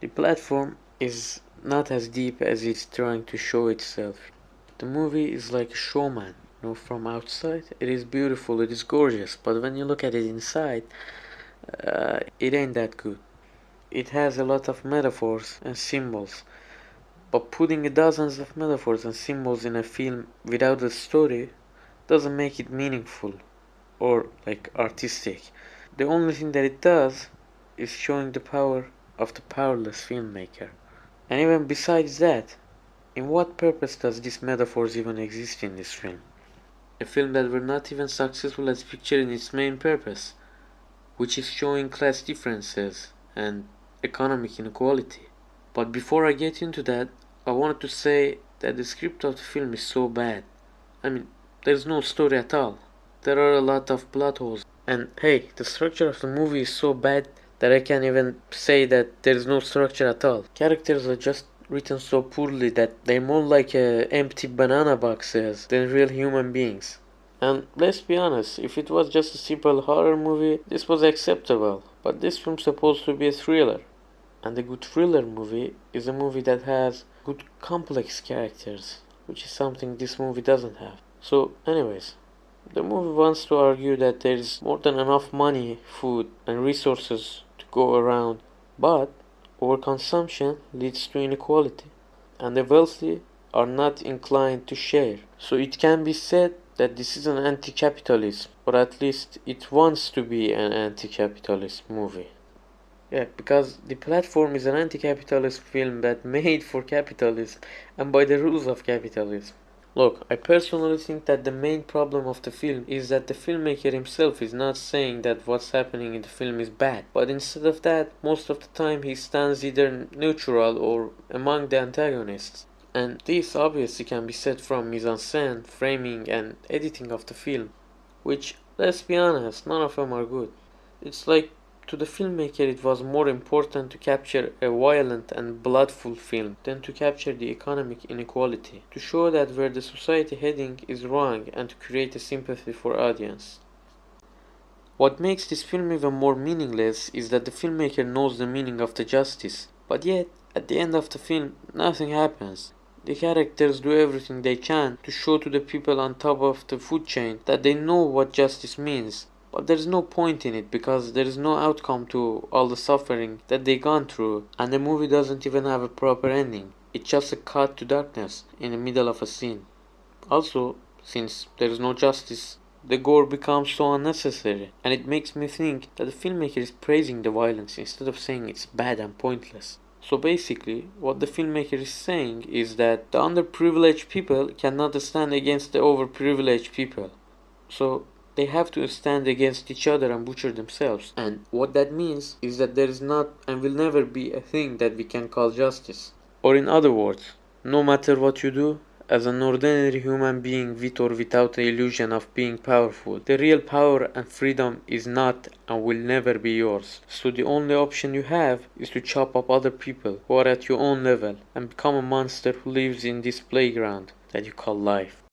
The platform is not as deep as it's trying to show itself. The movie is like a showman. From outside, it is beautiful, it is gorgeous, but when you look at it inside, it ain't that good. It has a lot of metaphors and symbols, but putting dozens of metaphors and symbols in a film without a story doesn't make it meaningful or like artistic. The only thing that it does is showing the power of the powerless filmmaker. And even besides that, in what purpose does these metaphors even exist in this film? A film that were not even successful as pictured in its main purpose, which is showing class differences and economic inequality. But before I get into that, I wanted to say that the script of the film is so bad. I mean, there's no story at all. There are a lot of plot holes. And hey, the structure of the movie is so bad that I can't even say that there is no structure at all. Characters are just written so poorly that they're more like empty banana boxes than real human beings. And let's be honest, if it was just a simple horror movie, this was acceptable. But this film's supposed to be a thriller. And a good thriller movie is a movie that has good complex characters, which is something this movie doesn't have. So, anyways, the movie wants to argue that there is more than enough money, food, and resources to go around, but overconsumption leads to inequality, and the wealthy are not inclined to share. So it can be said that this is an anti-capitalist, or at least it wants to be an anti-capitalist movie. Yeah, because The Platform is an anti-capitalist film that made for capitalism and by the rules of capitalism. Look, I personally think that the main problem of the film is that the filmmaker himself is not saying that what's happening in the film is bad, but instead of that, most of the time he stands either neutral or among the antagonists. And this obviously can be said from mise-en-scène, framing, and editing of the film, which, let's be honest, none of them are good. It's like to the filmmaker it was more important to capture a violent and bloodful film than to capture the economic inequality, to show that where the society heading is wrong and to create a sympathy for audience. What makes this film even more meaningless is that the filmmaker knows the meaning of the justice, but yet, at the end of the film, nothing happens. The characters do everything they can to show to the people on top of the food chain that they know what justice means, but there's no point in it because there is no outcome to all the suffering that they gone through, and the movie doesn't even have a proper ending. It's just a cut to darkness in the middle of a scene. Also, since there is no justice, the gore becomes so unnecessary, and it makes me think that the filmmaker is praising the violence instead of saying it's bad and pointless. So basically, what the filmmaker is saying is that the underprivileged people cannot stand against the overprivileged people. So they have to stand against each other and butcher themselves. And what that means is that there is not and will never be a thing that we can call justice. Or in other words, no matter what you do, as an ordinary human being with or without the illusion of being powerful, the real power and freedom is not and will never be yours. So the only option you have is to chop up other people who are at your own level and become a monster who lives in this playground that you call life.